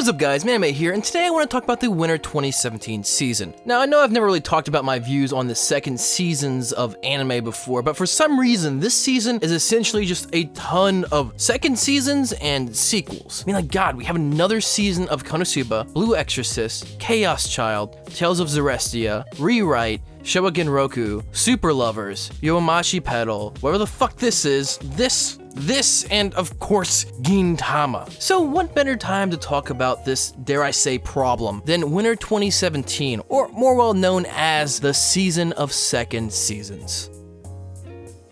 What's up guys, Manime here, and today I want to talk about the Winter 2017 season. Now I know I've never really talked about my views on the second seasons of anime before, but for some reason this season is essentially just a ton of second seasons and sequels. I mean, like, god, we have another season of Konosuba, Blue Exorcist, Chaos Child, Tales of Zarestia, Rewrite, Showa Genroku, Super Lovers, Yoamashi Pedal, whatever the fuck this is, this, and of course, Gintama. So what better time to talk about this, dare I say, problem than Winter 2017, or more well known as the season of second seasons.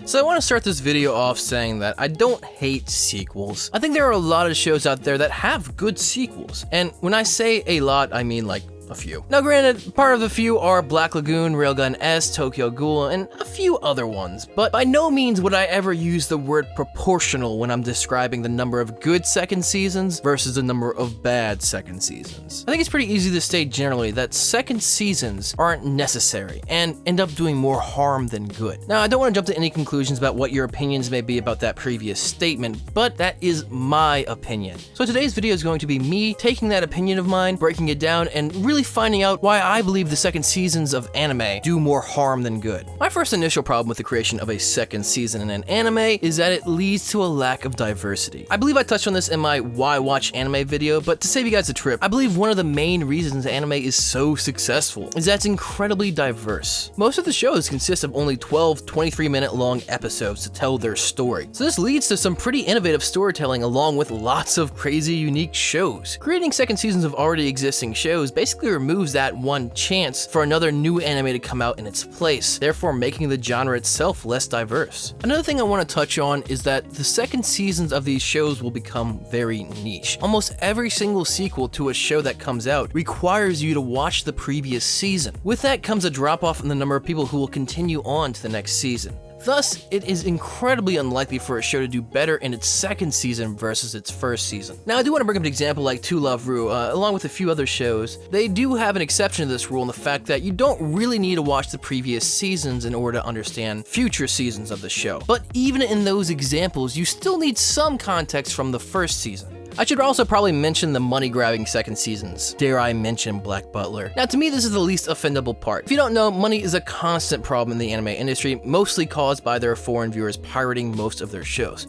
So I want to start this video off saying that I don't hate sequels. I think there are a lot of shows out there that have good sequels, and when I say a lot, I mean like a few. Now granted, part of the few are Black Lagoon, Railgun S, Tokyo Ghoul, and a few other ones, but by no means would I ever use the word proportional when I'm describing the number of good second seasons versus the number of bad second seasons. I think it's pretty easy to state generally that second seasons aren't necessary and end up doing more harm than good. Now I don't want to jump to any conclusions about what your opinions may be about that previous statement, but that is my opinion. So today's video is going to be me taking that opinion of mine, breaking it down, and really finding out why I believe the second seasons of anime do more harm than good. My first initial problem with the creation of a second season in an anime is that it leads to a lack of diversity. I believe I touched on this in my Why Watch Anime video, but to save you guys a trip, I believe one of the main reasons anime is so successful is that it's incredibly diverse. Most of the shows consist of only 12 23-minute long episodes to tell their story, so this leads to some pretty innovative storytelling along with lots of crazy unique shows. Creating second seasons of already existing shows basically removes that one chance for another new anime to come out in its place, therefore making the genre itself less diverse. Another thing I want to touch on is that the second seasons of these shows will become very niche. Almost every single sequel to a show that comes out requires you to watch the previous season. With that comes a drop off in the number of people who will continue on to the next season. Thus, it is incredibly unlikely for a show to do better in its second season versus its first season. Now, I do want to bring up an example like To Love Ru, along with a few other shows. They do have an exception to this rule in the fact that you don't really need to watch the previous seasons in order to understand future seasons of the show. But even in those examples, you still need some context from the first season. I should also probably mention the money-grabbing second seasons. Dare I mention Black Butler? Now, to me, this is the least offendable part. If you don't know, money is a constant problem in the anime industry, mostly caused by their foreign viewers pirating most of their shows.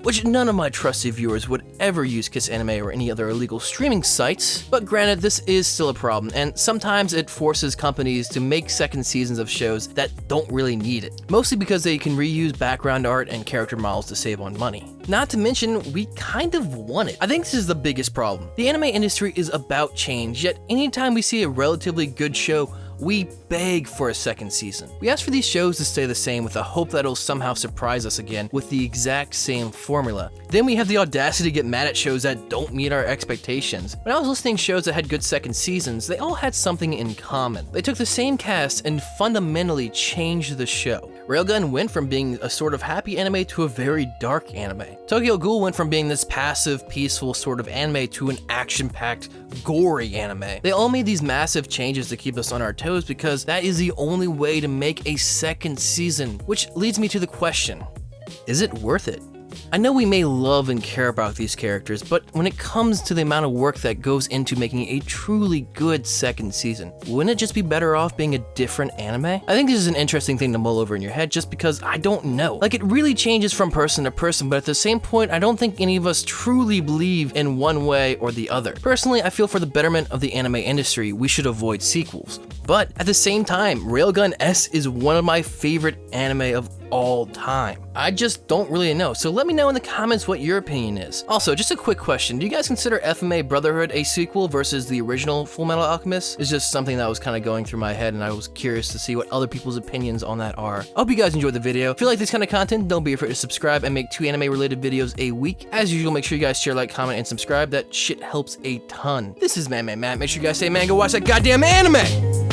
Which none of my trusted viewers would ever use Kiss Anime or any other illegal streaming sites, but granted, this is still a problem, and sometimes it forces companies to make second seasons of shows that don't really need it, mostly because they can reuse background art and character models to save on money. Not to mention, we kind of want it. I think this is the biggest problem. The anime industry is about change, yet anytime we see a relatively good show, we beg for a second season. We ask for these shows to stay the same with the hope that it'll somehow surprise us again with the exact same formula. Then we have the audacity to get mad at shows that don't meet our expectations. When I was listening to shows that had good second seasons, they all had something in common. They took the same cast and fundamentally changed the show. Railgun went from being a sort of happy anime to a very dark anime. Tokyo Ghoul went from being this passive, peaceful sort of anime to an action-packed, gory anime. They all made these massive changes to keep us on our toes because that is the only way to make a second season, which leads me to the question, is it worth it? I know we may love and care about these characters, but when it comes to the amount of work that goes into making a truly good second season, wouldn't it just be better off being a different anime? I think this is an interesting thing to mull over in your head just because I don't know. Like, it really changes from person to person, but at the same point, I don't think any of us truly believe in one way or the other. Personally, I feel for the betterment of the anime industry, we should avoid sequels. But at the same time, Railgun S is one of my favorite anime of all time. I just don't really know, so let me know in the comments what your opinion is. Also, just a quick question, do you guys consider FMA Brotherhood a sequel versus the original Fullmetal Alchemist? It's just something that was kind of going through my head and I was curious to see what other people's opinions on that are. I hope you guys enjoyed the video. If you like this kind of content, don't be afraid to subscribe and make 2 anime related videos a week. As usual, make sure you guys share, like, comment, and subscribe. That shit helps a ton. This is Man Matt. Make sure you guys stay man, go watch that goddamn anime!